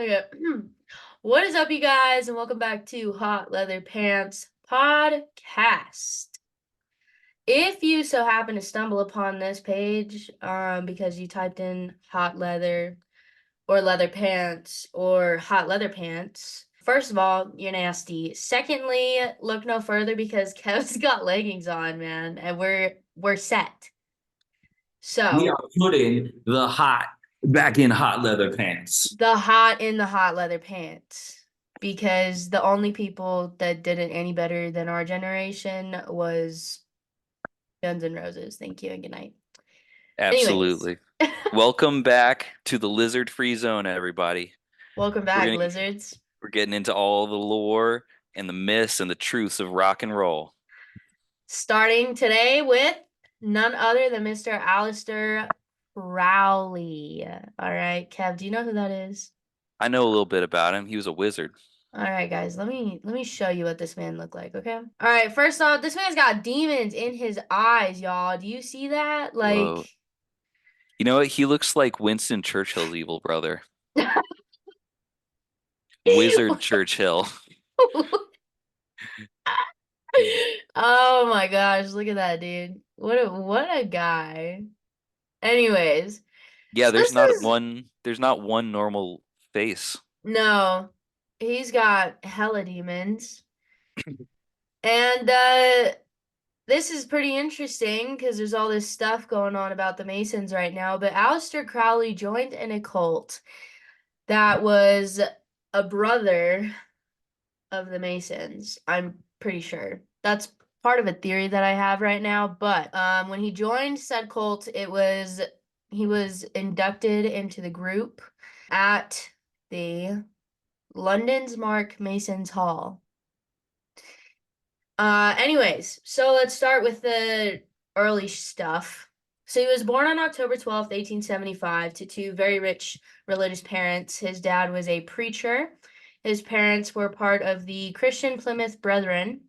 Okay. What is up, you guys, and welcome back to Hot Leather Pants Podcast. If you so happen to stumble upon this page, because you typed in hot leather or leather pants or hot leather pants, first of all, you're nasty. Secondly, look no further because Kev's got leggings on, man, and we're set. We So are putting the hot back in hot leather pants. the hot in the hot leather pants because the only people that did it any better than our generation was Guns N' Roses. Thank you and good night. Anyways, Absolutely. Welcome back to the lizard-free zone, everybody. welcome We're back, gonna lizards. we're getting into all the lore and the myths and the truths of rock and roll. Starting today with none other than Mr. Aleister Crowley. All right, Kev, do you know who that is? I know a little bit about him. He was a wizard. All right, guys, let me show you what this man looked like, okay? All right, first off, this man's got demons in his eyes, y'all. Do you see that? Whoa. Like, You know what? He looks like Winston Churchill's evil brother. Wizard Churchill. Oh my gosh, look at that dude. What a guy. Anyways, Yeah, so this is there's not one normal face. no, he's got hella demons. And this is pretty interesting because there's all this stuff going on about the Masons right now, but Aleister Crowley joined an occult that was a brother of the Masons. I'm pretty sure. That's part of a theory that I have right now, but when he joined said cult, he was inducted into the group at the London's Mark Masons Hall. Anyways, so let's start with the early stuff. So he was born on October 12th, 1875, to two very rich religious parents. His dad was a preacher. His parents were part of the Christian Plymouth Brethren,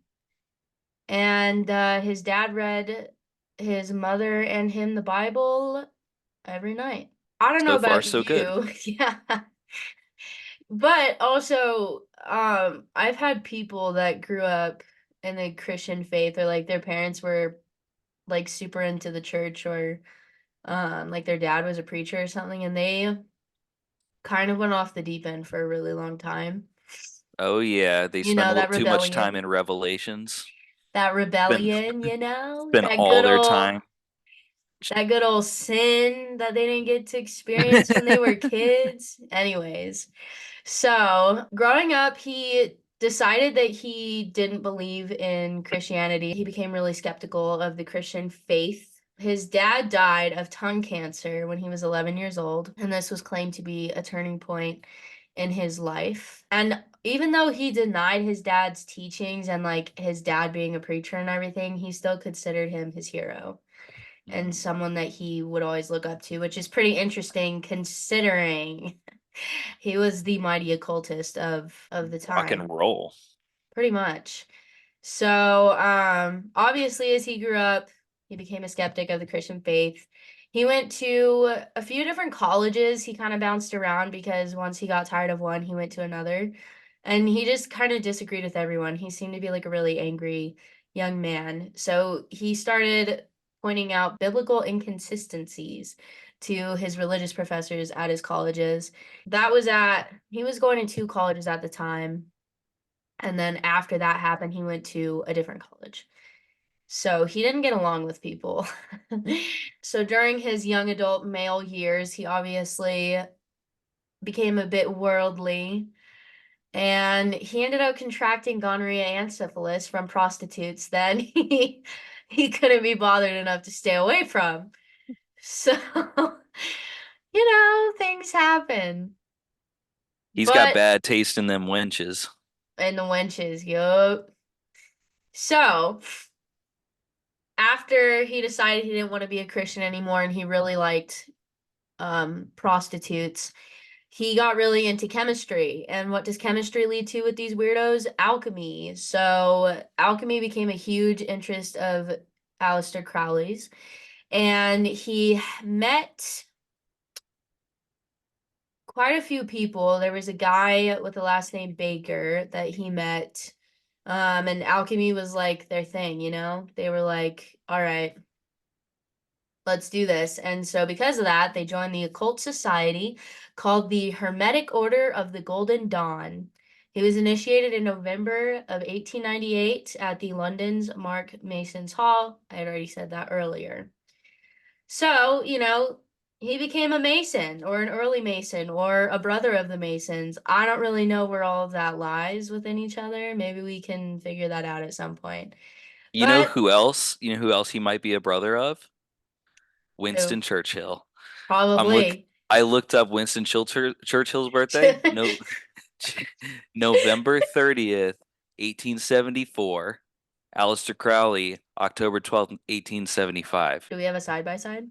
and his dad read his mother and him the Bible every night. I don't know So far, about so good. you. Yeah. But also, I've had people that grew up in the Christian faith or like their parents were like super into the church or like their dad was a preacher or something and they kind of went off the deep end for a really long time. Oh yeah, they You spend know, a little that too much time rebellion. in Revelations. That Spend rebellion, spend all their time. that good old sin that they didn't get to experience when they were kids. Anyways, so growing up, he decided that he didn't believe in Christianity. He became really skeptical of the Christian faith. His dad died of tongue cancer when he was 11 years old, and this was claimed to be a turning point in his life. And even though he denied his dad's teachings and like his dad being a preacher and everything, he still considered him his hero and Mm, someone that he would always look up to, which is pretty interesting considering he was the mighty occultist of the rock and time, roll. pretty much. So, obviously, as he grew up, he became a skeptic of the Christian faith. He went to a few different colleges. He kind of bounced around because once he got tired of one, he went to another. And he just kind of disagreed with everyone. He seemed to be like a really angry young man. So he started pointing out biblical inconsistencies to his religious professors at his colleges. He was going to two colleges at the time. And then after that happened, he went to a different college. So he didn't get along with people. So during his young adult male years, he obviously became a bit worldly and he ended up contracting gonorrhea and syphilis from prostitutes that he couldn't be bothered enough to stay away from. So, things happen. He's got But bad taste in them wenches. in the wenches, yup. So after he decided he didn't want to be a Christian anymore and he really liked prostitutes, he got really into chemistry. And what does chemistry lead to with these weirdos? Alchemy. So alchemy became a huge interest of Aleister Crowley's. And he met quite a few people. There was a guy with the last name Baker that he met. And alchemy was like their thing, you know? They were like, all right, let's do this. And so because of that, they joined the occult society called the Hermetic Order of the Golden Dawn. He was initiated in November of 1898 at the London's Mark Mason's Hall. I had already said that earlier. So, you know, he became a Mason or an early Mason or a brother of the Masons. I don't really know where all of that lies within each other. Maybe we can figure that out at some point. You know But who else? You know who else he might be a brother of? who? Winston Churchill. I'm look. Probably. I looked up Churchill's birthday. No, November 30th, 1874. Aleister Crowley, October 12th, 1875. Do we have a side by side?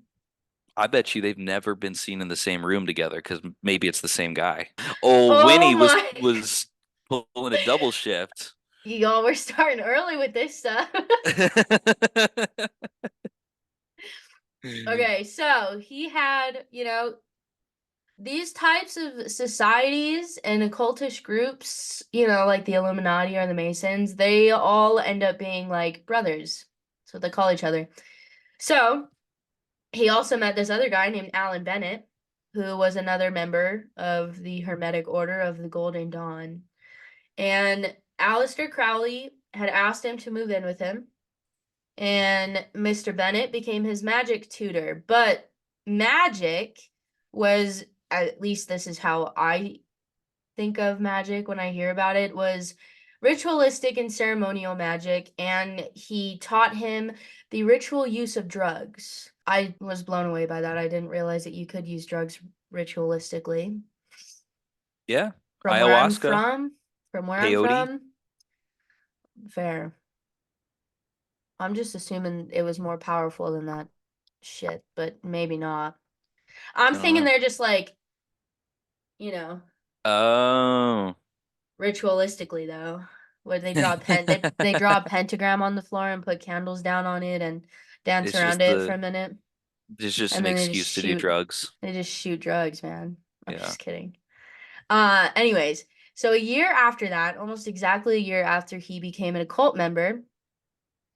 I bet you they've never been seen in the same room together because maybe it's the same guy. Oh, Oh Winnie was my. was pulling a double shift. Y'all, we're starting early with this stuff. Okay, so he had, you know, these types of societies and occultish groups, you know, like the Illuminati or the Masons, they all end up being like brothers. So they call each other. So he also met this other guy named Alan Bennett, who was another member of the Hermetic Order of the Golden Dawn. And Aleister Crowley had asked him to move in with him, and Mr. Bennett became his magic tutor. But magic was, at least this is how I think of magic when I hear about it, was ritualistic and ceremonial magic, and he taught him the ritual use of drugs. I was blown away by that. I didn't realize that you could use drugs ritualistically. Yeah, From where I'm ayahuasca, from, from where I'm peyote. from, fair. I'm just assuming it was more powerful than that shit, but maybe not. I'm I don't thinking know. they're just like, you know, Oh, ritualistically though, where they draw a pentagram on the floor and put candles down on it and dance it's around just it for a minute, an and then excuse to do drugs. they just shoot drugs, man. I'm Yeah. just kidding. Anyways, so a year after that, almost exactly a year after he became an occult member,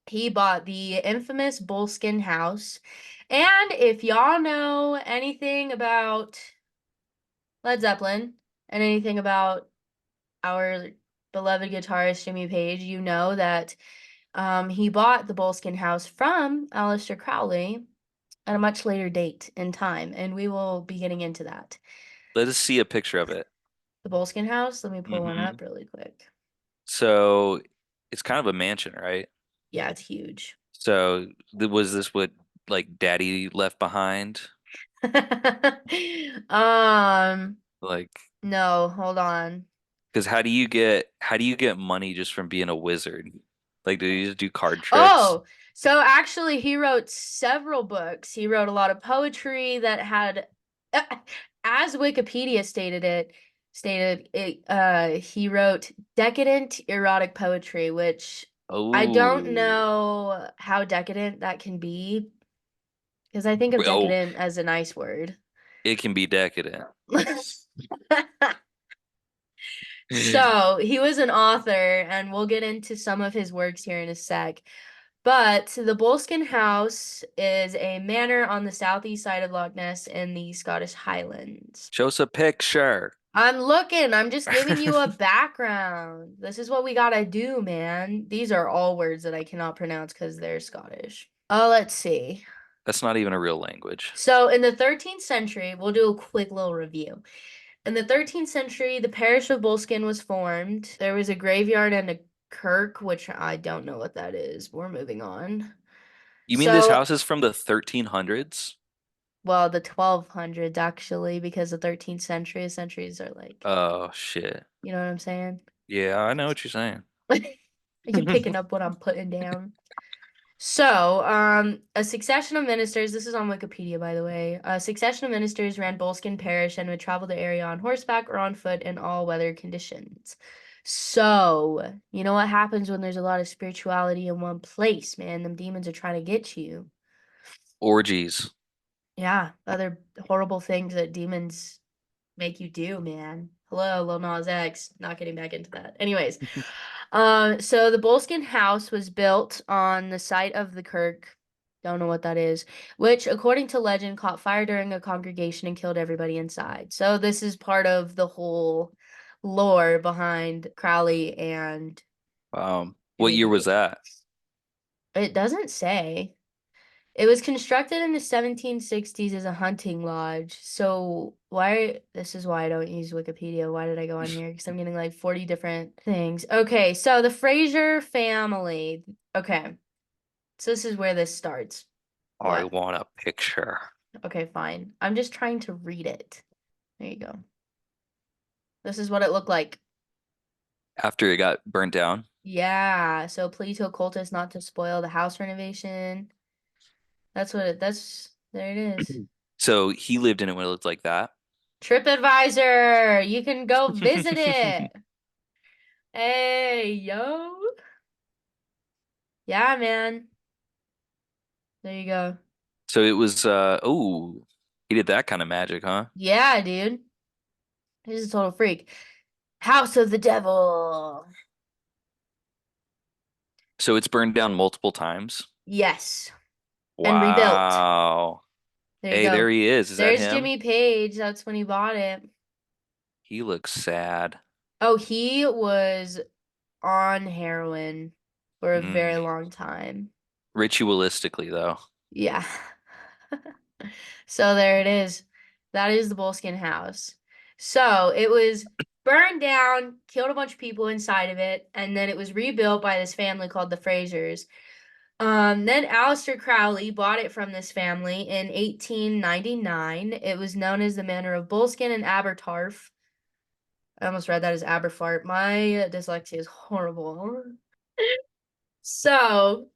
he bought the infamous Bullskin house. And if y'all know anything about Led Zeppelin and anything about our beloved guitarist Jimmy Page, you know that he bought the Bullskin house from Aleister Crowley at a much later date in time, and we will be getting into that. Let us see a picture of it. The Bullskin house, let me pull one Hmm. up really quick. So it's kind of a mansion, right? Yeah, it's huge. So was this what like Daddy left behind? um, Like, no, hold on. because how do you get money just from being a wizard? Like, do you just do card tricks? Oh, so actually, he wrote several books. He wrote a lot of poetry that had, as Wikipedia stated it, he wrote decadent erotic poetry, which I don't Oh, know how decadent that can be, because I think of oh, decadent as a nice word. it can be decadent. So he was an author, and we'll get into some of his works here in a sec. But the Boleskine House is a manor on the southeast side of Loch Ness in the Scottish Highlands. Show us a picture. I'm looking, I'm just giving you a background. This is what we gotta do, man. These are all words that I cannot pronounce because they're Scottish. Oh, let's see. That's not even a real language. So in the 13th century, we'll do a quick little review. In the 13th century, the parish of Boleskine was formed. There was a graveyard and a kirk, which I don't know what that is. We're moving on. You mean this So, house is from the 1300s? well, the 1200s actually, because the 13th century centuries are like, Oh shit. you know what I'm saying? Yeah, I know what you're saying. You're picking up what I'm putting down. So, a succession of ministers, this is on Wikipedia, by the way. A succession of ministers ran Boleskine Parish and would travel the area on horseback or on foot in all weather conditions. So, you know what happens when there's a lot of spirituality in one place, man? Them demons are trying to get you. Orgies. Yeah, other horrible things that demons make you do, man. Hello, Lil Nas X. Not getting back into that. Anyways, so the Boleskine house was built on the site of the kirk. Don't know what that is, which, according to legend, caught fire during a congregation and killed everybody inside. So this is part of the whole lore behind Crowley and What Jimmy year was Page. that? It doesn't say. It was constructed in the 1760s as a hunting lodge. So this is why I don't use Wikipedia. Why did I go on here? Because I'm getting like 40 different things. Okay, so the Fraser family. Okay, so this is where this starts. I What? want a picture. Okay, fine. I'm just trying to read it. There you go. This is what it looked like. After it got burnt down. Yeah, so please tell cultists not to spoil the house renovation. There it is. So he lived in it when it looked like that. TripAdvisor, you can go visit it. Hey, yo. Yeah, man. There you go. So it was oh, he did that kind of magic, huh? Yeah, dude. He's a total freak. House of the Devil. So it's burned down multiple times. Yes. And rebuilt. Wow. There you Hey, go. there he is. Is that There's him? Jimmy Page. That's when he bought it. He looks sad. Oh, he was on heroin for a Mm. very long time. Ritualistically, though. Yeah. So there it is. That is the Boleskine house. So it was burned down, killed a bunch of people inside of it, and then it was rebuilt by this family called the Frasers. Then Aleister Crowley bought it from this family in 1899. It was known as the Manor of Boleskine and Abertarf. I almost read that as Aberfart. My dyslexia is horrible. So,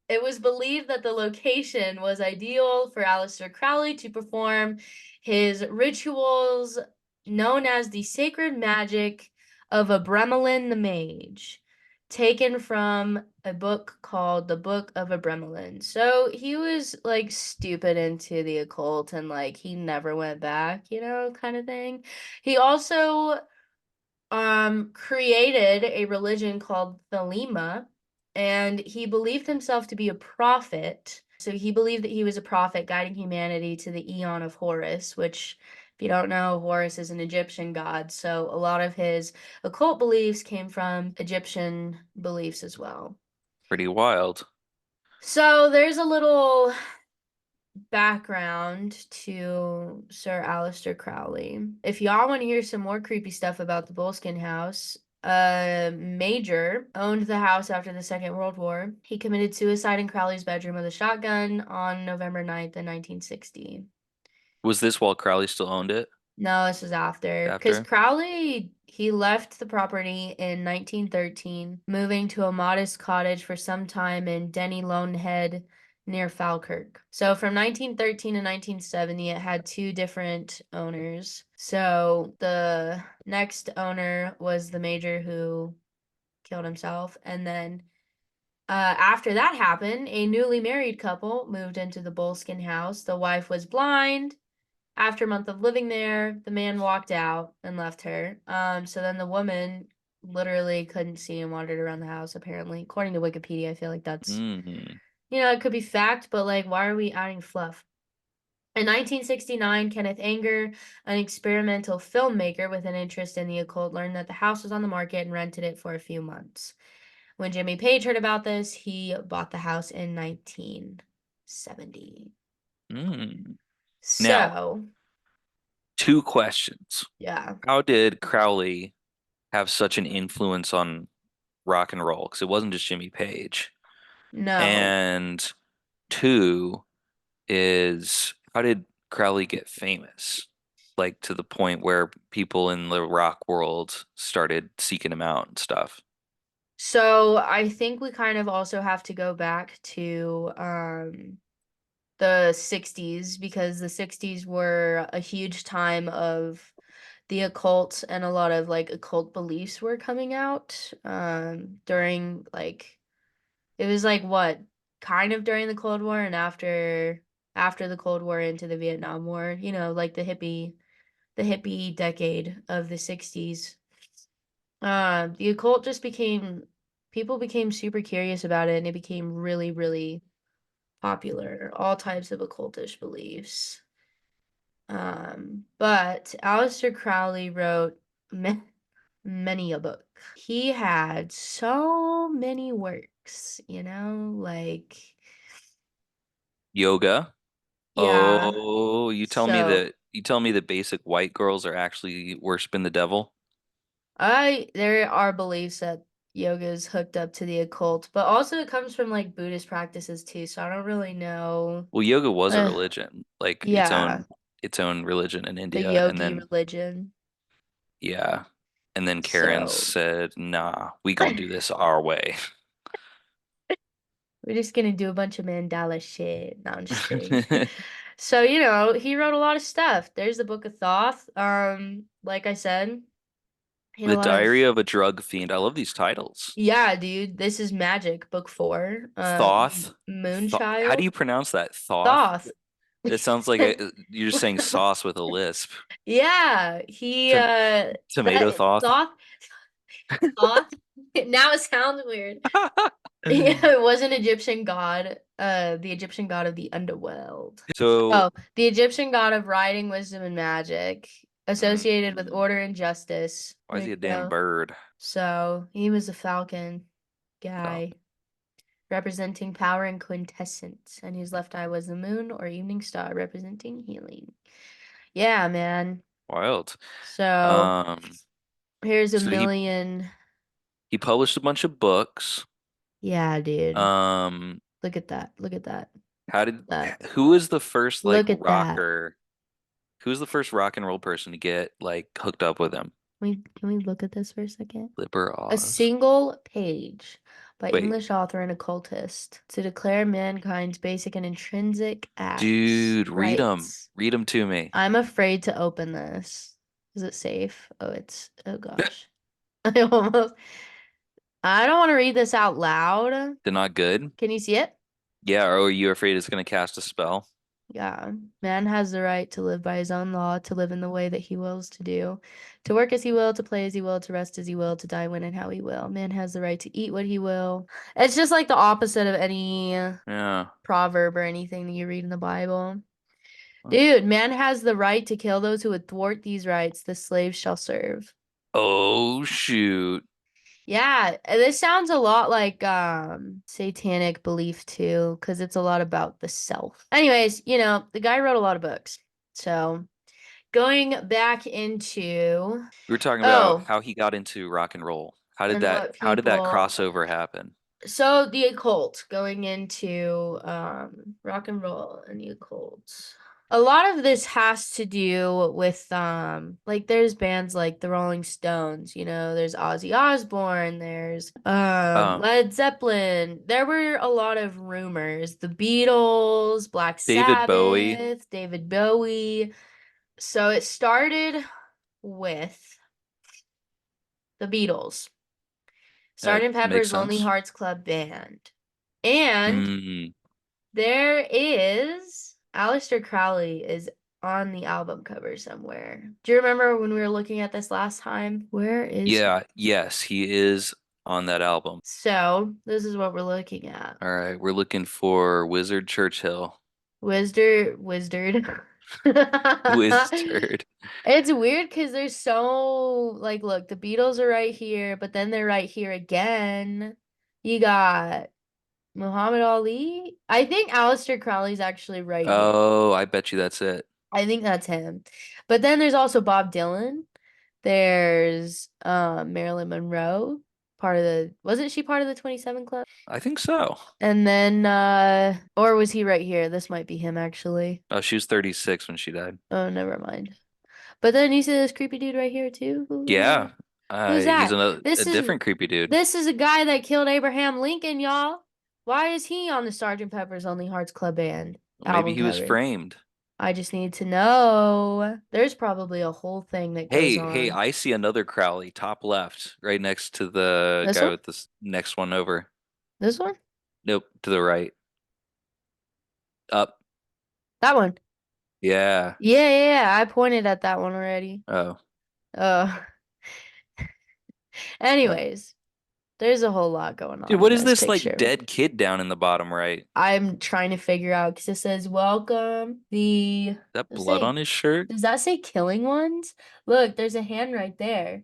it was believed that the location was ideal for Aleister Crowley to perform his rituals known as the sacred magic of Abremelin the Mage, taken from a book called the Book of Abremelin. So he was like stupid into the occult and like he never went back, kind of thing. He also created a religion called Thelema, and he believed himself to be a prophet. So he believed that he was a prophet guiding humanity to the Eon of Horus, which, if you don't know, Horus is an Egyptian god. So a lot of his occult beliefs came from Egyptian beliefs as well. Pretty wild. So there's a little background to Sir Aleister Crowley. If y'all want to hear some more creepy stuff about the Boleskine house, Major owned the house after the Second World War. He committed suicide in Crowley's bedroom with a shotgun on November 9th in 1960. Was this while Crowley still owned it? No, this was after. Because After? Crowley, he left the property in 1913, moving to a modest cottage for some time in Denny Lonehead near Falkirk. So from 1913 to 1970, it had two different owners. So the next owner was the major who killed himself. And then after that happened, a newly married couple moved into the Boleskine house. The wife was blind. After a month of living there, the man walked out and left her. So then the woman literally couldn't see and wandered around the house, apparently. According to Wikipedia, I feel like that's, Mm. it could be fact, but like, why are we adding fluff? In 1969, Kenneth Anger, an experimental filmmaker with an interest in the occult, learned that the house was on the market and rented it for a few months. When Jimmy Page heard about this, he bought the house in 1970. Mm. Now, So, two questions. yeah, How did Crowley have such an influence on rock and roll? Because it wasn't just Jimmy Page. no. And two is how did Crowley get famous? Like to the point where people in the rock world started seeking him out and stuff. So I think we kind of also have to go back to the 60s because the 60s were a huge time of the occult and a lot of like occult beliefs were coming out during like it was like what kind of during the Cold War and after the Cold War into the Vietnam War, like the hippie the hippie decade of the 60s. The occult just became, people became super curious about it, and it became really, really popular. All types of occultish beliefs. But Aleister Crowley wrote many a book. He had so many works, like, Yoga. yeah. Oh, So you tell me that basic white girls are actually worshiping the devil? there are beliefs that yoga is hooked up to the occult, but also it comes from like Buddhist practices too, so I don't really know. Well, yoga was a Uh, religion, like yeah, its own religion in the India, and yogi then religion. yeah, and then Karen So said, "Nah, we gonna do this our way." we're just gonna do a bunch of mandala shit. No, I'm just kidding. So, he wrote a lot of stuff. There's the Book of Thoth. Like I said, he had a The lot of, Diary of a Drug Fiend. I love these titles. yeah, dude, this is magic, book 4. Thoth. How do Moonchild. you pronounce that? Thoth? Thoth. It sounds like you're just saying sauce with a lisp. Yeah, he Tom Tomato thoth. Thoth Thoth. Now it sounds weird. Yeah, it was an Egyptian god, the Egyptian god of the underworld. So, Oh, the Egyptian god of writing, wisdom, and magic, associated with mm, order and justice. why is There he you a damn go. bird? So he was a falcon Oh, guy, representing power and quintessence, and his left eye was the moon or evening star, representing healing. Yeah, man. wild. So Um, here's a so million. he published a bunch of books. Yeah, dude. Um, Look at that. Look at that. how did That. who was the first like Look at that. rocker? Who was the first rock and roll person to get like hooked up with him? Can we look at this for a second? Liber A Oz. single page by Wait, English author and occultist to declare mankind's basic and intrinsic acts. dude, read them. Rights. Read them to me. I'm afraid to open this. Is it safe? Oh gosh. I almost I don't want to read this out loud. They're not good. Can you see it? Yeah, or are you afraid it's gonna cast a spell? Yeah. Man has the right to live by his own law, to live in the way that he wills to do, to work as he will, to play as he will, to rest as he will, to die when and how he will. Man has the right to eat what he will. It's just like the opposite of any Yeah. proverb or anything that you read in the Bible. Dude, man has the right to kill those who would thwart these rights. The slaves shall serve. Oh shoot. Yeah, this sounds a lot like satanic belief too, because it's a lot about the self. Anyways, the guy wrote a lot of books. So going back into, We were talking about oh, how he got into rock and roll. and what How did that people, crossover happen? so the occult, going into rock and roll and the occult. A lot of this has to do with like there's bands like the Rolling Stones, there's Ozzy Osbourne, there's Oh, Led Zeppelin. There were a lot of rumors. The Beatles, Black David Bowie. Sabbath, David Bowie. So it started with the Beatles. That Sgt. makes Pepper's Lonely sense. Hearts Club Band. And Hmm. there is Aleister Crowley is on the album cover somewhere. Do you remember when we were looking at this last time? Where is he? Yeah, yes, he is on that album. So, this is what we're looking at. All right, we're looking for Wizard Churchill. Wizard. Wizard. It's weird because there's so like look, the Beatles are right here, but then they're right here again. You got Muhammad Ali. I think Aleister Crowley's actually right here. Oh, I bet you that's it. I think that's him. But then there's also Bob Dylan. There's Marilyn Monroe, wasn't she part of the 27 Club? I think so. And then or was he right here? This might be him actually. Oh, she was 36 when she died. Oh, never mind. But then you see this creepy dude right here too. Yeah. Who's He's that? a This is different creepy dude. this is a guy that killed Abraham Lincoln, y'all. Why is he on the Sgt. Pepper's Lonely Hearts Club Band Maybe album he was cover? framed. I just need to know. There's probably a whole thing that goes Hey, on. I see another Crowley, top left, right next to the This guy one? with this next one over. This one? Nope, to the right. Up. That one. Yeah. Yeah, I pointed at that one already. Oh. Uh, anyways, there's a whole lot going Dude, on what in is this this like picture. dead kid down in the bottom right? Is I'm trying to figure out because it says welcome the. that Does blood say on his shirt? does that say killing ones? Look, there's a hand right there.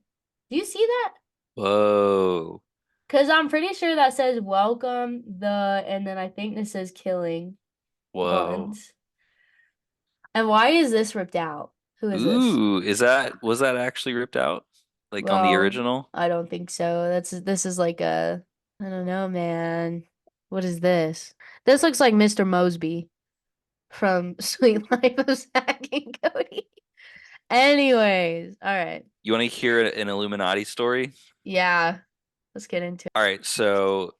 Do you see that? Whoa. Because I'm pretty sure that says welcome the, and then I think this says killing Whoa. ones. And why is this ripped out? Who is this? Ooh, was that actually ripped out? Like on the Well, original? I don't think so. This is like a, I don't know, man. What is this? This looks like Mr. Mosby from Sweet Life of Zack and Cody. Anyways, all right. You want to hear an Illuminati story? Yeah, let's get into All right, so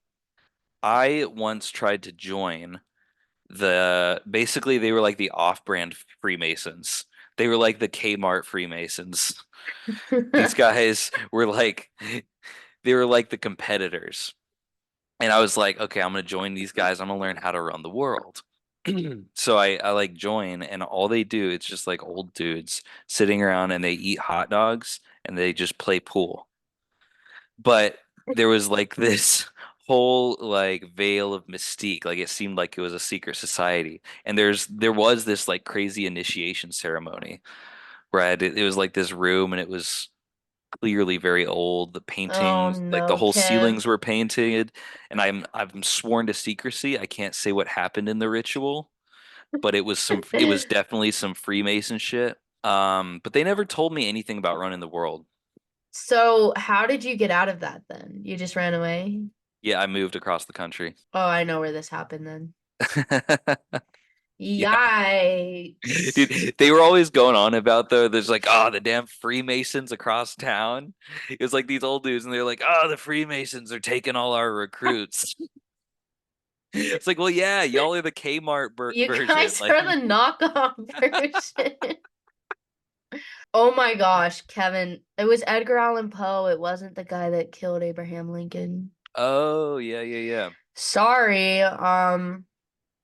I once tried to join basically they were like the off-brand Freemasons. They were like the Kmart Freemasons. These it. guys were like they were like the competitors. And I was like, okay, I'm gonna join these guys. I'm gonna learn how to run the world. So I like join and all they do, it's just like old dudes sitting around and they eat hot dogs and they just play pool. But there was like this whole like veil of mystique. Like it seemed like it was a secret society. And there was this like crazy initiation ceremony where it was like this room and it was clearly very old. The Oh paintings, like the no, whole Kev. ceilings were painted, and I'm sworn to secrecy. I can't say what happened in the ritual, but it was definitely some Freemason shit. But they never told me anything about running the world. So, how did you get out of that then? You just ran away? Yeah, I moved across the country. Oh, I know where this happened then. Yeah. Yikes. Dude, they were always going on about there's like, oh, the damn Freemasons across town. It was like these old dudes, and they're like, oh, the Freemasons are taking all our recruits. It's like, well, yeah, y'all are the Kmart You version. guys Like, are the knockoff version. Oh my gosh, Kevin. It was Edgar Allan Poe. It wasn't the guy that killed Abraham Lincoln. oh, yeah, yeah, yeah. Sorry.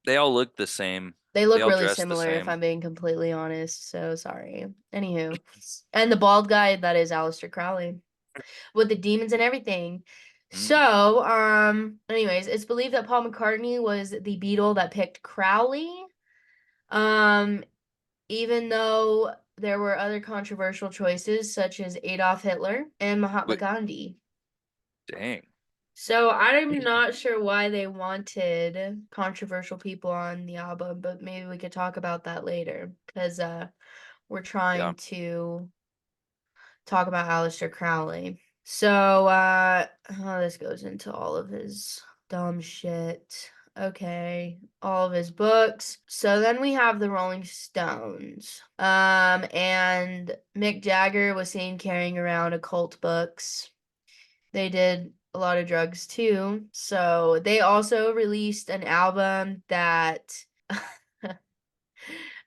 They all look the same. They They look all really dress the similar if same. I'm being completely honest. So sorry. Anywho. And the bald guy, that is Aleister Crowley. With the demons and everything. Mm. So, anyways, it's believed that Paul McCartney was the Beatle that picked Crowley. Um, even though there were other controversial choices such as Adolf Hitler and Mahatma Wait, Gandhi. dang. So I'm not sure why they wanted controversial people on the album, but maybe we could talk about that later because we're Yeah. trying to talk about Aleister Crowley. So, oh, this goes into all of his dumb shit. Okay, all of his books. So then we have the Rolling Stones. And Mick Jagger was seen carrying around occult books. They did a lot of drugs too. So they also released an album that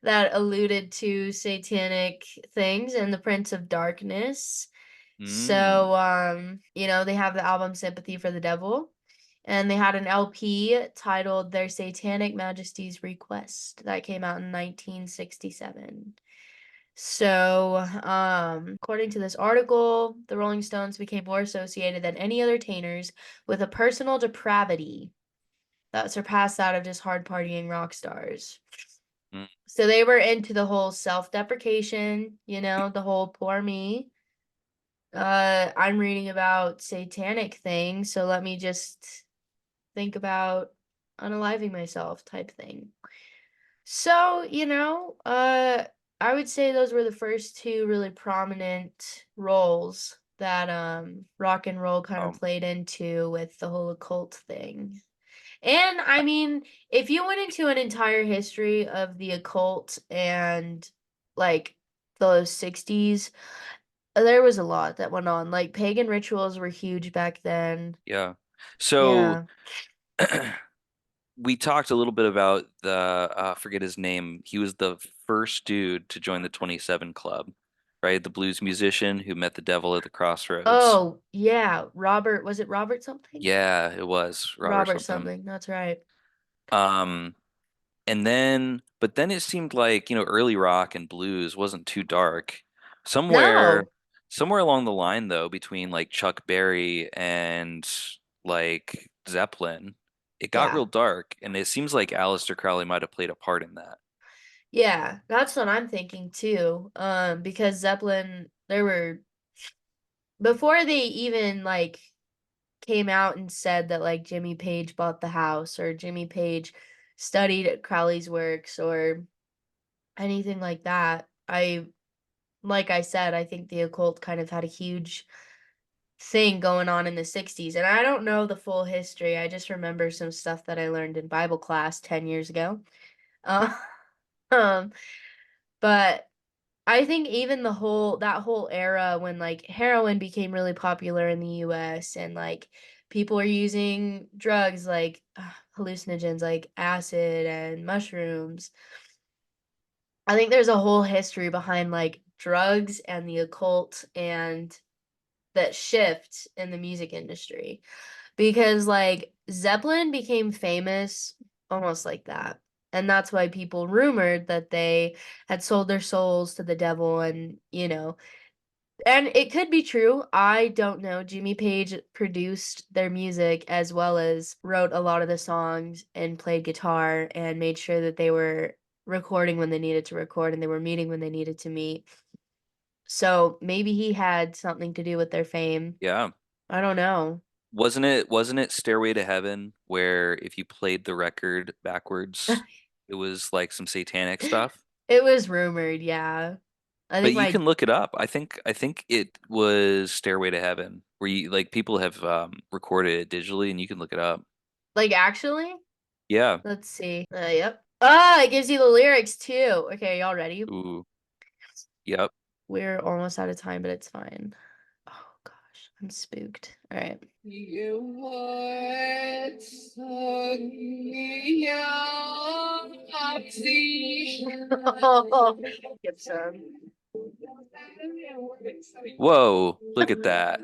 that alluded to satanic things and the Prince of Darkness. Mm. So, they have the album Sympathy for the Devil, and they had an LP titled Their Satanic Majesty's Request that came out in 1967. So, according to this article, the Rolling Stones became more associated than any other Tainers with a personal depravity that surpassed that of just hard partying rock stars. Mm. So they were into the whole self-deprecation, the whole poor me. I'm reading about satanic things, so let me just think about unaliving myself type thing. So, I would say those were the first two really prominent roles that rock and roll kind of Oh, played into with the whole occult thing. And I mean, if you went into an entire history of the occult and like the 60s, there was a lot that went on. Like pagan rituals were huge back then. yeah. So Yeah. we talked a little bit about I forget his name. He was the first dude to join the 27 Club, right? The blues musician who met the devil at the crossroads. Oh, yeah. Robert, was it Robert something? Yeah, it was Robert Robert something. something. That's right. Um, but then it seemed like, early rock and blues wasn't too dark. No. Somewhere along the line though, between like Chuck Berry and like Zeppelin, it got Yeah. real dark, and it seems like Aleister Crowley might have played a part in that. Yeah, that's what I'm thinking too. Because Zeppelin, there were before they even like came out and said that like Jimmy Page bought the house or Jimmy Page studied Crowley's works or anything like that. Like I said, I think the occult kind of had a huge thing going on in the 60s. And I don't know the full history. I just remember some stuff that I learned in Bible class 10 years ago. Uh, um, but I think even that whole era when like heroin became really popular in the US and like people were using drugs like hallucinogens like acid and mushrooms. I think there's a whole history behind like drugs and the occult and that shift in the music industry because like Zeppelin became famous almost like that. And that's why people rumored that they had sold their souls to the devil and, and it could be true. I don't know. Jimmy Page produced their music as well as wrote a lot of the songs and played guitar and made sure that they were recording when they needed to record and they were meeting when they needed to meet. So maybe he had something to do with their fame. Yeah. I don't know. Wasn't it Stairway to Heaven where if you played the record backwards, it was like some satanic stuff? It was rumored, yeah. I But think you my can look it up. I think it was Stairway to Heaven where you like people have recorded it digitally and you can look it up. like actually, Yeah. let's see. Yep. Ah, it gives you the lyrics too. Okay, y'all ready? Ooh. Yep. We're almost out of time, but it's fine. Oh gosh, I'm spooked. All right. You would suck me up, Gibson. Whoa, look at that.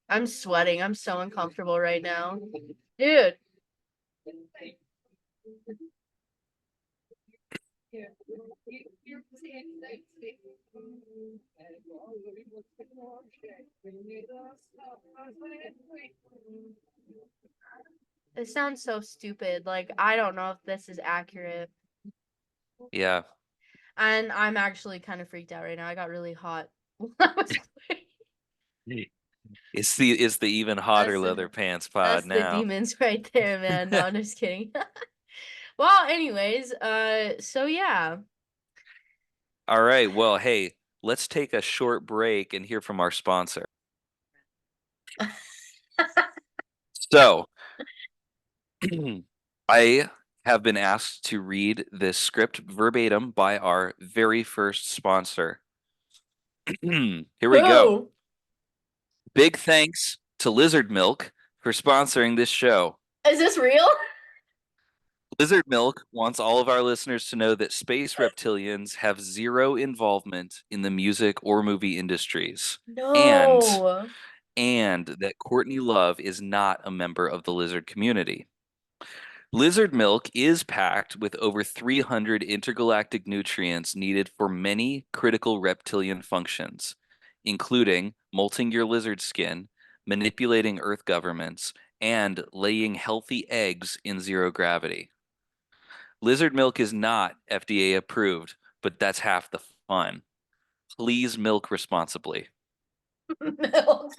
I'm sweating. I'm so uncomfortable right now. Dude. It sounds so stupid. Like, I don't know if this is accurate. Yeah. And I'm actually kind of freaked out right now. I got really hot when I was playing. It's the even hotter That's leather the pants pod that's the now. demons right there, man. No, I'm just kidding. Well, anyways, so yeah. All right. Well, hey, let's take a short break and hear from our sponsor. So, I have been asked to read this script verbatim by our very first sponsor. Here we go. Who? Big thanks to Lizard Milk for sponsoring this show. Is this real? Lizard Milk wants all of our listeners to know that space reptilians have zero involvement in the music or movie industries, and No. and that Courtney Love is not a member of the lizard community. Lizard milk is packed with over 300 intergalactic nutrients needed for many critical reptilian functions, including molting your lizard skin, manipulating Earth governments, and laying healthy eggs in zero gravity. Lizard milk is not FDA approved, but that's half the fun. Please milk responsibly. Milk.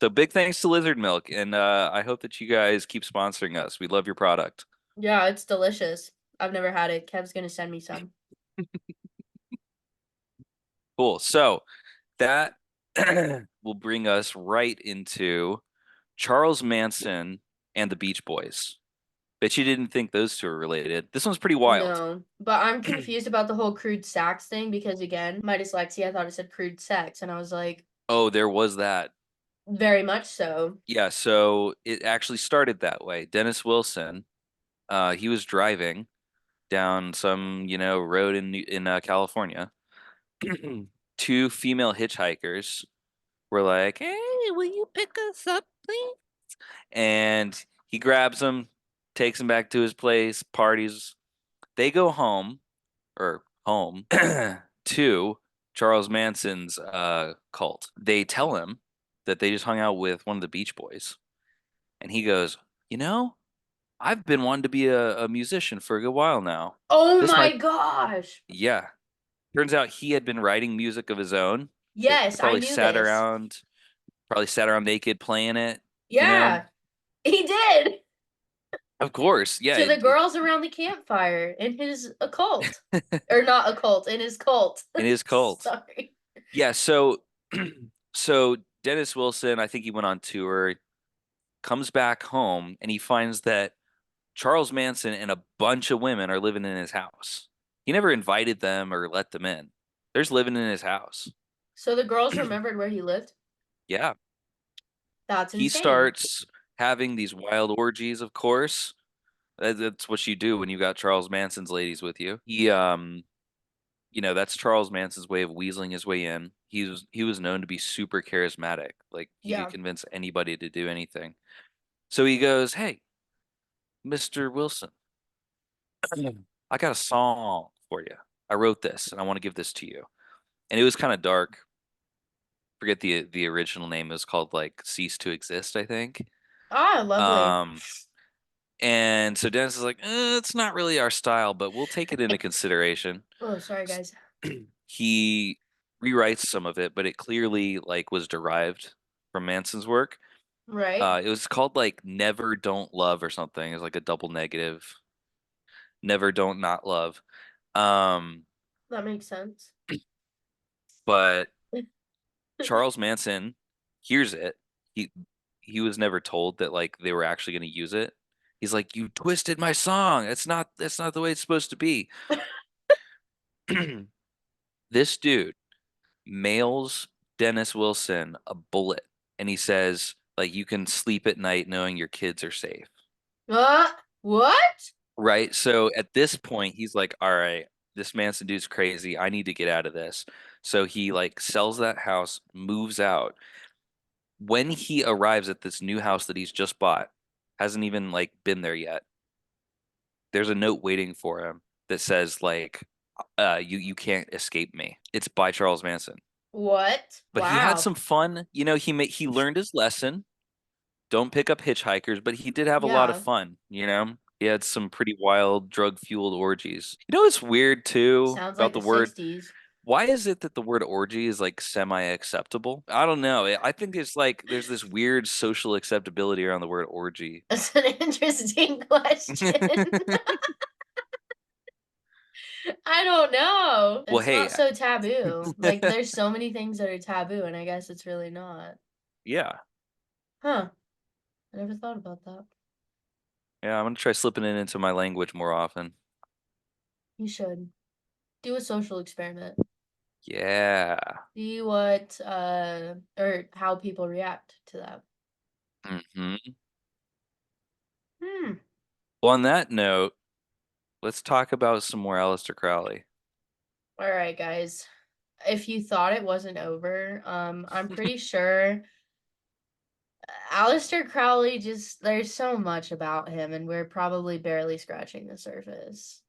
So big thanks to Lizard Milk, and I hope that you guys keep sponsoring us. We love your product. Yeah, it's delicious. I've never had it. Kev's gonna send me some. Cool. So that will bring us right into Charles Manson and the Beach Boys. Bet you didn't think those two are related. This one's pretty wild. No, but I'm confused about the whole crude sax thing because again, my dyslexia, I thought it said crude sex, and I was like, Oh, there was that. very much so. Yeah, so it actually started that way. Dennis Wilson, he was driving down some, road in California, two female hitchhikers were like, "Hey, will you pick us up, please?" And he grabs them, takes them back to his place, parties. They go home or home to Charles Manson's cult. They tell him that they just hung out with one of the Beach Boys, and he goes, "You know, I've been wanting to be a musician for a good while now. Oh This my might, gosh. yeah." Turns out he had been writing music of his own. They Yes, I knew this. probably sat around naked playing it, you know? Yeah, he did. Of course, yeah. To the girls around the campfire in his occult. Or not occult, in his cult. In his cult. Sorry. Yeah, so so Dennis Wilson, I think he went on tour, comes back home, and he finds that Charles Manson and a bunch of women are living in his house. He never invited them or let them in. They're just living in his house. So the girls remembered where he lived? Yeah. That's He insane. starts having these wild orgies, of course. That's what you do when you got Charles Manson's ladies with you. That's Charles Manson's way of weaseling his way in. He was known to be super charismatic. Like he could Yeah. convince anybody to do anything. So he goes, "Hey, Mr. Wilson, I got a song for you. I wrote this and I want to give this to you." And it was kind of dark. Forget the original name. It was called like Cease to Exist, I think. Ah, lovely. Um and so Dennis is like, it's not really our style, but we'll take it into consideration. Oh, sorry guys. He rewrites some of it, but it clearly like was derived from Manson's work. Right? It was called like Never Don't Love or something. It was like a double negative. Never Don't Not Love. Um, That makes sense. but Charles Manson hears it. He he was never told that like they were actually going to use it. He's like, "You twisted my song. That's not the way it's supposed to be." This dude mails Dennis Wilson a bullet and he says, like, you can sleep at night knowing your kids are safe. Uh, what? Right? So at this point, he's like, all right, this Manson dude's crazy. I need to get out of this. So he like sells that house, moves out. When he arrives at this new house that he's just bought, hasn't even like been there yet. There's a note waiting for him that says like you can't escape me. It's by Charles Manson. What? But he had Wow. some fun. He learned his lesson. Don't pick up hitchhikers, but he did have a lot of Yeah. fun. He had some pretty wild drug-fueled orgies. You know what's weird too Sounds about like the the word? 60s. Why is it that the word orgy is like semi-acceptable? I don't know. I think it's like there's this weird social acceptability around the word orgy. That's an interesting question. I don't know. Well, It's hey, not so taboo. Like, there's so many things that are taboo, and I guess it's really not. yeah. Huh. I never thought about that. Yeah, I'm gonna try slipping it into my language more often. You should. Do a social experiment. Yeah. See what, or how people react to that. Hmm. Hmm. Well, on that note, let's talk about some more Aleister Crowley. All right, guys. If you thought it wasn't over, I'm pretty sure Aleister Crowley there's so much about him, and we're probably barely scratching the surface.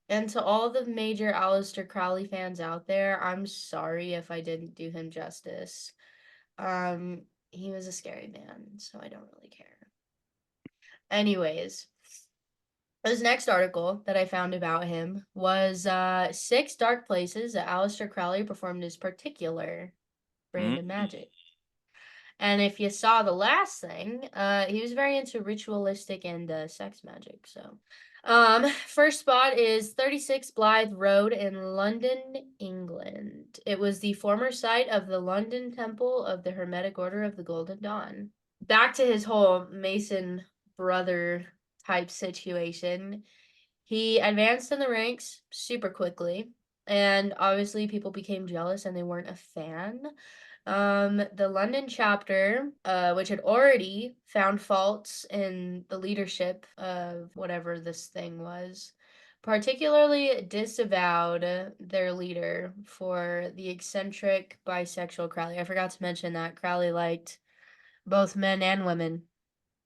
And to all the major Aleister Crowley fans out there, I'm sorry if I didn't do him justice. He was a scary man, so I don't really care. Anyways, this next article that I found about him was 6 dark places that Aleister Crowley performed his particular brand of Mm. magic. And if you saw the last thing, he was very into ritualistic and sex magic. So, first spot is 36 Blythe Road in London, England. It was the former site of the London Temple of the Hermetic Order of the Golden Dawn. Back to his whole Mason brother type situation. He advanced in the ranks super quickly, and obviously people became jealous and they weren't a fan. The London chapter, which had already found faults in the leadership of whatever this thing was, particularly disavowed their leader for the eccentric bisexual Crowley. I forgot to mention that Crowley liked both men and women.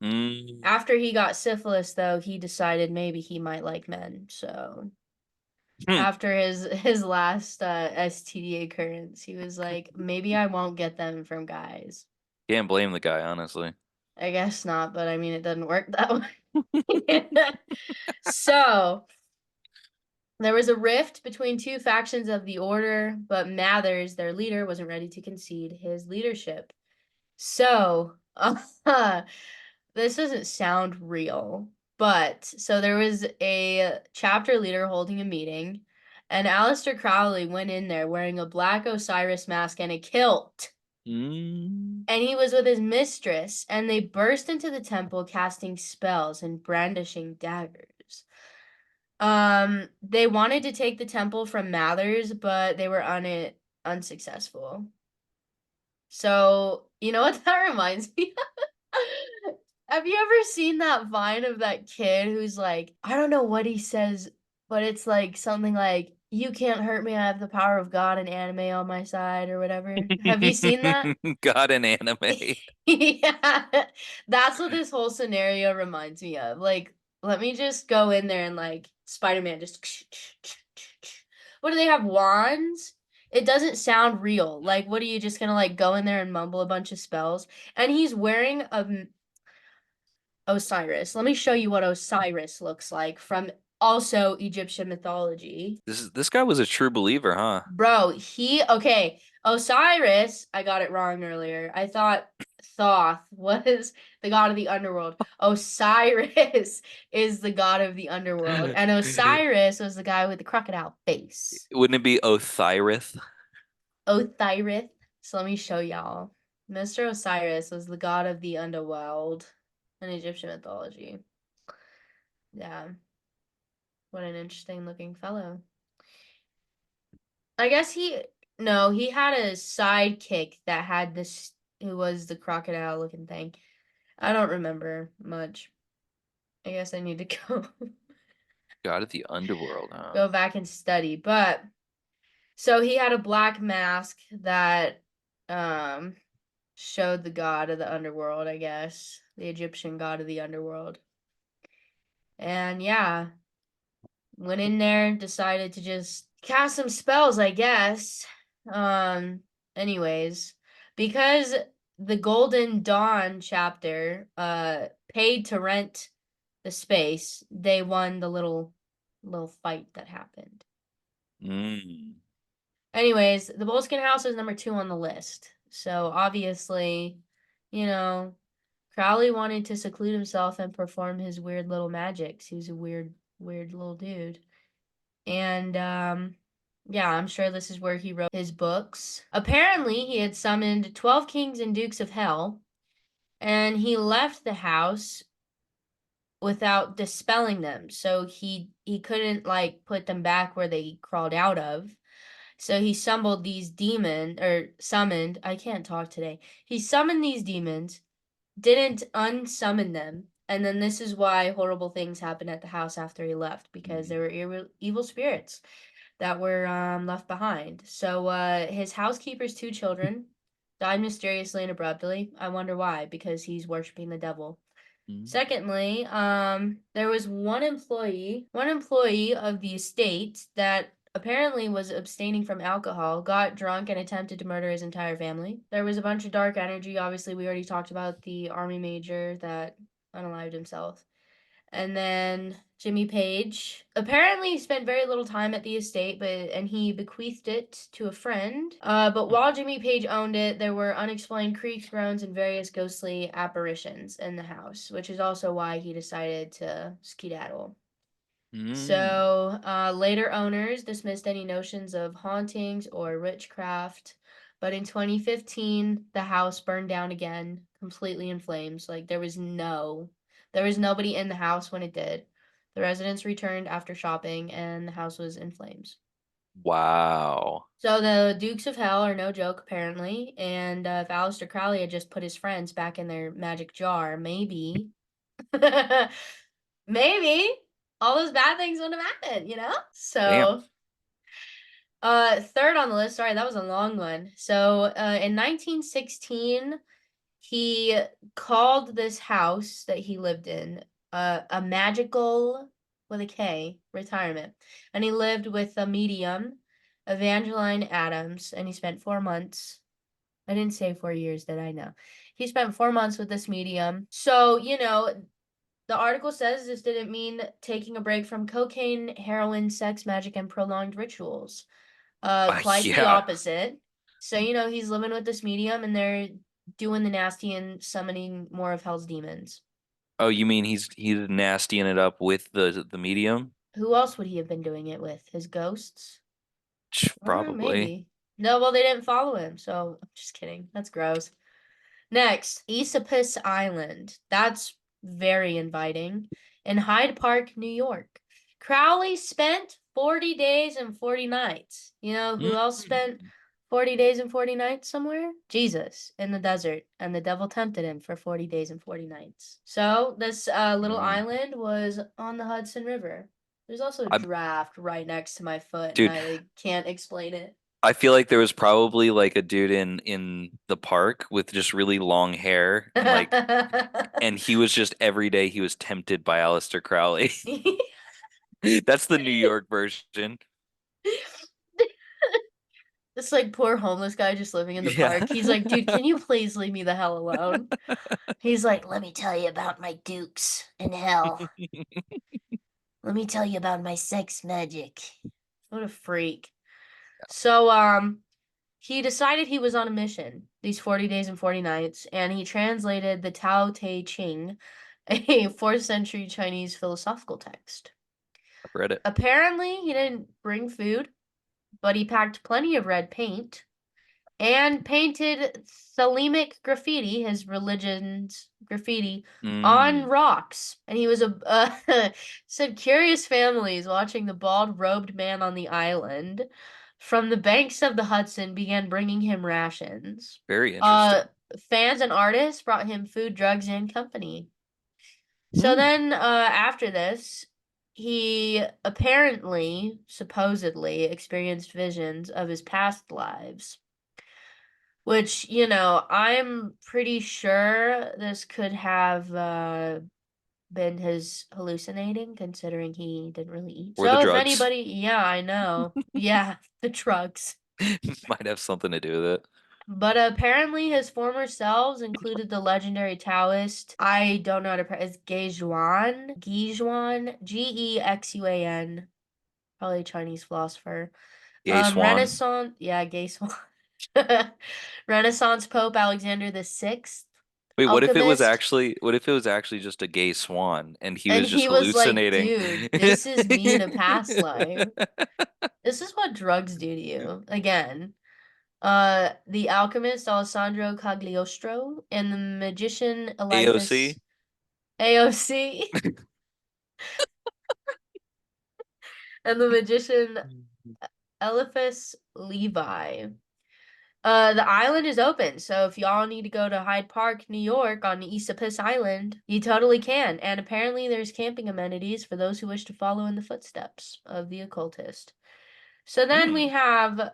Mm. After he got syphilis, though, he decided maybe he might like men. So Hmm. after his last STD occurrence, he was like, maybe I won't get them from guys. Can't blame the guy, honestly. I guess not, but I mean, it doesn't work that way. So there was a rift between two factions of the order, but Mathers, their leader, wasn't ready to concede his leadership. So, this doesn't sound real, but so there was a chapter leader holding a meeting, and Aleister Crowley went in there wearing a black Osiris mask and a kilt. Mm. And he was with his mistress, and they burst into the temple casting spells and brandishing daggers. They wanted to take the temple from Mathers, but they were unsuccessful. So, you know what that reminds me of? Have you ever seen that Vine of that kid who's like, I don't know what he says, but it's like something like, you can't hurt me, I have the power of God and anime on my side, or whatever. Have you seen that? God in anime. Yeah, that's what this whole scenario reminds me of. Like, let me just go in there and like Spider-Man just what do they have, wands? It doesn't sound real. Like, what are you just gonna like go in there and mumble a bunch of spells? And he's wearing a Osiris. Let me show you what Osiris looks like from also Egyptian mythology. This guy was a true believer, huh? Bro, okay. Osiris, I got it wrong earlier. I thought Thoth was the god of the underworld. Osiris is the god of the underworld. And Osiris was the guy with the crocodile face. Wouldn't it be Othyrith? Osiris. So let me show y'all. Mr. Osiris was the god of the underworld in Egyptian mythology. Yeah. What an interesting looking fellow. I guess he had a sidekick that had this, who was the crocodile looking thing. I don't remember much. I guess I need to go God of the underworld, huh? go back and study. But so he had a black mask that showed the god of the underworld, I guess. The Egyptian god of the underworld. And yeah, went in there, decided to just cast some spells, I guess. Anyways, because the Golden Dawn chapter paid to rent the space, they won the little fight that happened. Mm. Anyways, the Boleskine House is number 2 on the list. So obviously, you know, Crowley wanted to seclude himself and perform his weird little magics. He was a weird little dude. And yeah, I'm sure this is where he wrote his books. Apparently, he had summoned 12 kings and dukes of hell, and he left the house without dispelling them. So he couldn't like put them back where they crawled out of. So he summoned these summoned, I can't talk today. He summoned these demons, didn't unsummon them, and then this is why horrible things happened at the house after he left, because there were evil spirits that were left behind. So his housekeeper's 2 children died mysteriously and abruptly. I wonder why, because he's worshiping the devil. Mm. Secondly, there was one employee of the estate that apparently was abstaining from alcohol, got drunk, and attempted to murder his entire family. There was a bunch of dark energy. Obviously, we already talked about the army major that unalived himself. And then Jimmy Page apparently spent very little time at the estate, and he bequeathed it to a friend. But while Jimmy Page owned it, there were unexplained creaks, groans, and various ghostly apparitions in the house, which is also why he decided to skedaddle. Mm. So later owners dismissed any notions of hauntings or witchcraft. But in 2015, the house burned down again, completely in flames. Like there was nobody in the house when it did. The residents returned after shopping, and the house was in flames. Wow. So the Dukes of Hell are no joke, apparently. And if Aleister Crowley had just put his friends back in their magic jar, maybe, maybe all those bad things wouldn't have happened, you know? Damn. So, third on the list, sorry, that was a long one. So, in 1916, he called this house that he lived in a magical with a K retirement. And he lived with a medium, Evangeline Adams, and he spent 4 months. I didn't say 4 years, did I? know? He spent 4 months with this medium. So, the article says this didn't mean taking a break from cocaine, heroin, sex, magic, and prolonged rituals. Quite the Yeah. opposite. So, he's living with this medium and they're doing the nasty and summoning more of hell's demons. Oh, you mean he's nastying it up with the medium? Who else would he have been doing it with? His ghosts? Probably. Maybe. No, well, they didn't follow him, so I'm just kidding. That's gross. Next, Esopus Island. That's very inviting. In Hyde Park, New York. Crowley spent 40 days and 40 nights. You know who else spent Mm. 40 days and 40 nights somewhere? Jesus in the desert. And the devil tempted him for 40 days and 40 nights. So this little Mm. island was on the Hudson River. There's also a I, draft right next to my foot, and dude, I can't explain it. I feel like there was probably like a dude in the park with just really long hair and he was just every day he was tempted by Aleister Crowley. That's the New York version. This like poor homeless guy just living in the Yeah. park. He's like, dude, can you please leave me the hell alone? He's like, let me tell you about my dukes in hell. Let me tell you about my sex magic. What a freak. So, he decided he was on a mission these 40 days and 40 nights, and he translated the Tao Te Ching, a 4th century Chinese philosophical text. I've read it. Apparently, he didn't bring food, but he packed plenty of red paint and painted Thelemic graffiti, his religion's graffiti, on Mm, rocks. And he was said curious families watching the bald robed man on the island from the banks of the Hudson began bringing him rations. very Uh, interesting. Fans and artists brought him food, drugs, and company. So Hmm. then, after this, he apparently, supposedly, experienced visions of his past lives. Which, I'm pretty sure this could have been his hallucinating, considering he didn't really eat. Or the So if drugs anybody, yeah, I know. Yeah, the drugs. might have something to do with it. But apparently his former selves included the legendary Taoist, I don't know how to pronounce, Gexuan, Gexuan, probably a Chinese philosopher. Gay Swan. Renaissance, yeah, Gexuan. Renaissance Pope Alexander the Sixth, Wait, alchemist, what if it was actually just a gay swan and he and was just he was like, hallucinating? dude, this is me in a past life. This is what drugs do to you. Again, the alchemist Alessandro Cagliostro and the magician AOC? Eliphas AOC and the magician Eliphas Levi. The island is open, so if y'all need to go to Hyde Park, New York on Esopus Island, you totally can. And apparently there's camping amenities for those who wish to follow in the footsteps of the occultist. So then we Hmm. have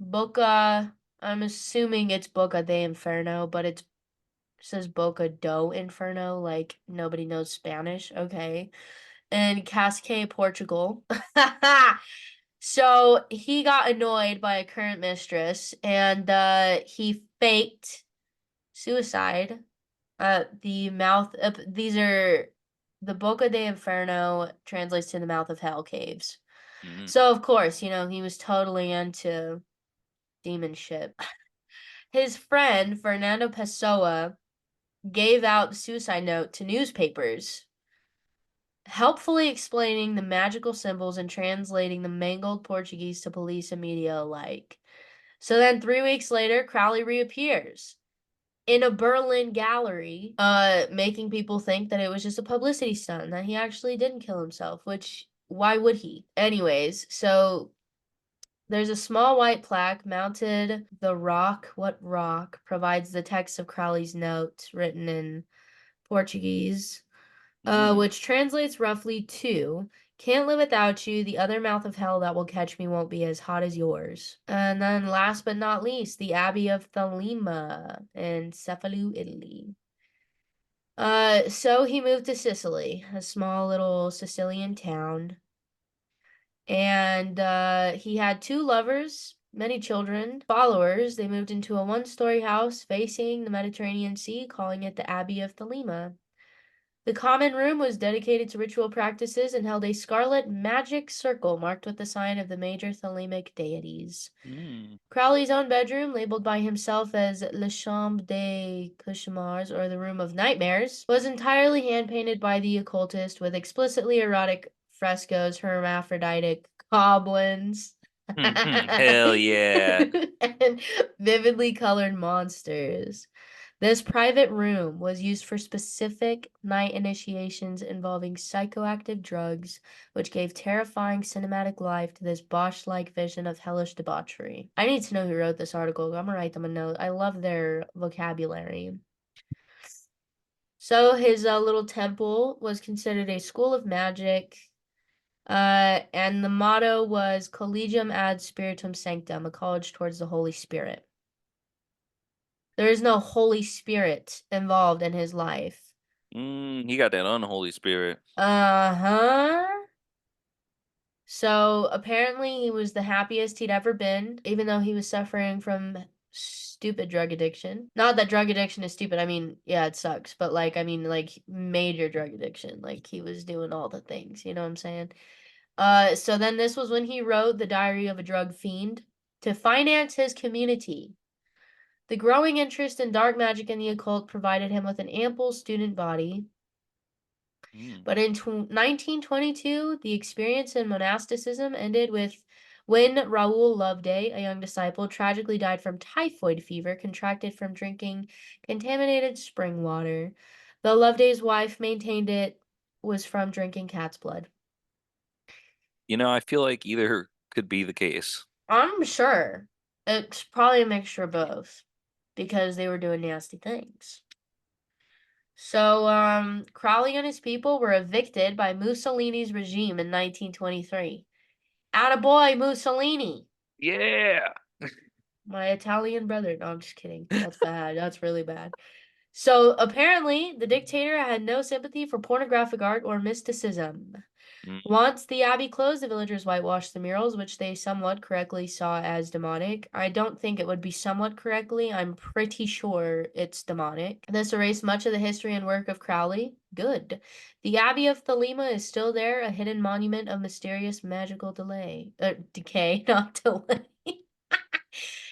Boca, I'm assuming it's Boca de Inferno, but it says Boca do Inferno, like nobody knows Spanish. Okay. And Cascais, Portugal. So he got annoyed by a current mistress and he faked suicide. The mouth these are the Boca de Inferno translates to the mouth of hell caves. Hmm. So of course, he was totally into demon shit. His friend Fernando Pessoa gave out the suicide note to newspapers, helpfully explaining the magical symbols and translating the mangled Portuguese to police and media alike. So then 3 weeks later, Crowley reappears in a Berlin gallery, making people think that it was just a publicity stunt, that he actually didn't kill himself, which why would he? Anyways, so there's a small white plaque mounted. The rock, what rock, provides the text of Crowley's notes written in Portuguese. which translates roughly to "Can't live without you. The other mouth of hell that will catch me won't be as hot as yours." And then last but not least, the Abbey of Thelema in Cefalù, Italy. So he moved to Sicily, a small little Sicilian town. And he had 2 lovers, many children, followers. They moved into a 1-story house facing the Mediterranean Sea, calling it the Abbey of Thelema. The common room was dedicated to ritual practices and held a scarlet magic circle marked with the sign of the major Thelemic deities. Crowley's own bedroom, labeled by himself as Le Chambre des Cauchemars, or the Room of Nightmares, was entirely hand-painted by the occultist with explicitly erotic frescoes, hermaphroditic goblins, Hell yeah. and vividly colored monsters. This private room was used for specific night initiations involving psychoactive drugs, which gave terrifying cinematic life to this Bosch-like vision of hellish debauchery. I need to know who wrote this article. I'm gonna write them a note. I love their vocabulary. So his little temple was considered a school of magic, and the motto was Collegium ad Spiritum Sanctum, a college towards the Holy Spirit. There is no Holy Spirit involved in his life. He got that unholy spirit. Uh-huh. So apparently he was the happiest he'd ever been, even though he was suffering from stupid drug addiction. Not that drug addiction is stupid. I mean, yeah, it sucks, but like, I mean, like major drug addiction. Like he was doing all the things, you know what I'm saying? So then this was when he wrote The Diary of a Drug Fiend to finance his community. The growing interest in dark magic and the occult provided him with an ample student body. But in 1922, the experience in monasticism ended with when Raoul Loveday, a young disciple, tragically died from typhoid fever contracted from drinking contaminated spring water. Though Loveday's wife maintained it was from drinking cat's blood. I feel like either could be the case. I'm sure it's probably a mixture of both because they were doing nasty things. So, Crowley and his people were evicted by Mussolini's regime in 1923. Attaboy, Mussolini! Yeah. My Italian brother. No, I'm just kidding. That's bad. That's really bad. So, apparently, the dictator had no sympathy for pornographic art or mysticism. Once the abbey closed, the villagers whitewashed the murals, which they somewhat correctly saw as demonic. I don't think it would be somewhat correctly. I'm pretty sure it's demonic. This erased much of the history and work of Crowley. Good. The Abbey of Thelema is still there, a hidden monument of mysterious magical decay, not delay.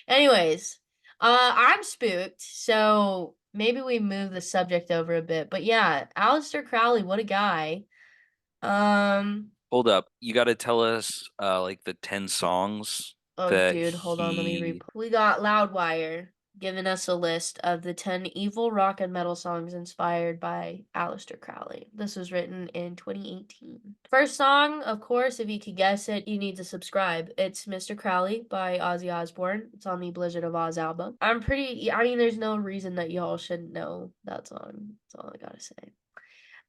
Anyways, I'm spooked, so maybe we move the subject over a bit. But yeah, Aleister Crowley, what a guy. Hold up. You got to tell us like the 10 songs Oh, that dude, hold on, let me read. he We got Loudwire giving us a list of the 10 evil rock and metal songs inspired by Aleister Crowley. This was written in 2018. First song, of course, if you could guess it, you need to subscribe. It's Mr. Crowley by Ozzy Osbourne. It's on the Blizzard of Oz album. I mean, there's no reason that y'all shouldn't know that song. That's all I gotta say.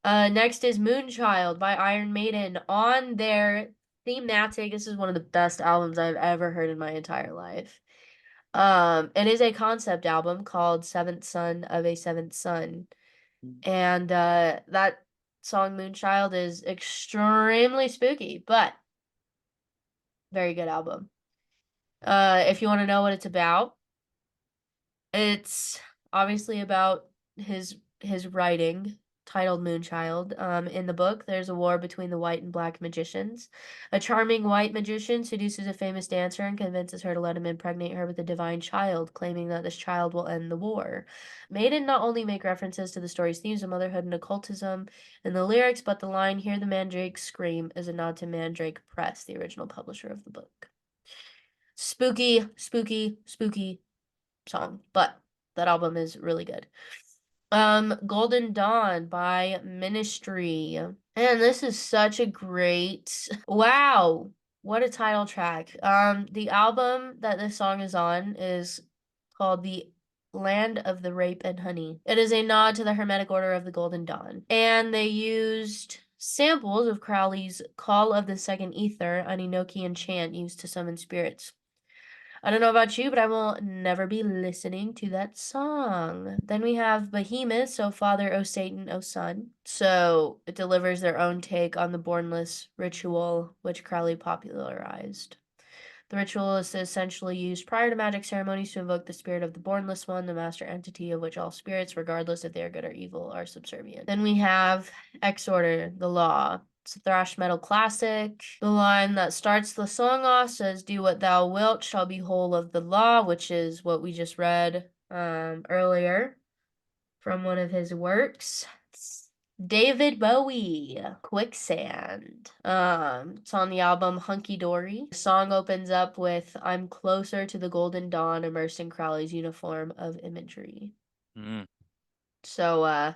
Next is Moonchild by Iron Maiden on their thematic. This is one of the best albums I've ever heard in my entire life. It is a concept album called Seventh Son of a Seventh Son. And that song Moonchild is extremely spooky, but very good album. If you want to know what it's about, it's obviously about his writing titled Moonchild. In the book, there's a war between the white and black magicians. A charming white magician seduces a famous dancer and convinces her to let him impregnate her with a divine child, claiming that this child will end the war. Maiden not only make references to the story's themes of motherhood and occultism in the lyrics, but the line "Hear the Mandrake Scream" is a nod to Mandrake Press, the original publisher of the book. Spooky, spooky, spooky song, but that album is really good. Golden Dawn by Ministry. And this is such a great, wow, what a title track. The album that this song is on is called The Land of the Rape and Honey. It is a nod to the Hermetic Order of the Golden Dawn. And they used samples of Crowley's Call of the Second Ether, an Enochian chant used to summon spirits. I don't know about you, but I will never be listening to that song. Then we have Behemoth, so Father, O Satan, O Son. So it delivers their own take on the bornless ritual, which Crowley popularized. The ritual is essentially used prior to magic ceremonies to invoke the spirit of the bornless one, the master entity of which all spirits, regardless if they are good or evil, are subservient. Then we have Exorder, the Law. It's a thrash metal classic. The line that starts the song off says, "Do what thou wilt shall be whole of the law," which is what we just read earlier from one of his works. David Bowie, Quicksand. It's on the album Hunky Dory. The song opens up with "I'm closer to the golden dawn, immersed in Crowley's uniform of imagery." Mm. So,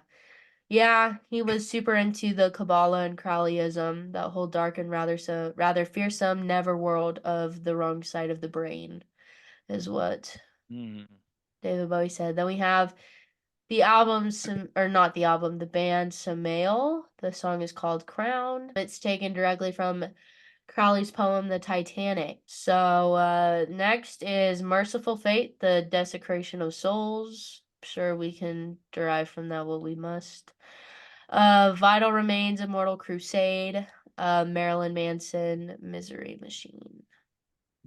yeah, he was super into the Kabbalah and Crowleyism, that whole dark and rather fearsome netherworld of the wrong side of the brain, is what Mm. David Bowie said. Then we have the album, or not the album, the band Samael. The song is called Crown. It's taken directly from Crowley's poem, The Titanic. So, next is Merciful Fate, the Desecration of Souls. Sure, we can derive from that what we must. Vital Remains, Immortal Crusade. Marilyn Manson, Misery Machine.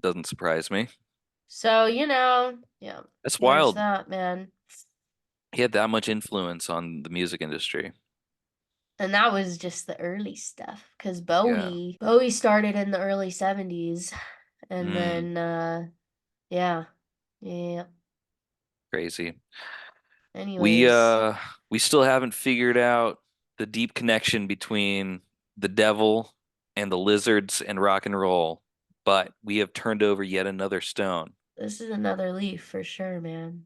Doesn't surprise me. So, yeah, That's there's wild. that, man. He had that much influence on the music industry. And that was just the early stuff, because Yeah. Bowie started in the early 70s, and Mm. then yeah, Crazy. We anyways, uh we still haven't figured out the deep connection between the devil and the lizards and rock and roll, but we have turned over yet another stone. this is another leaf for sure, man.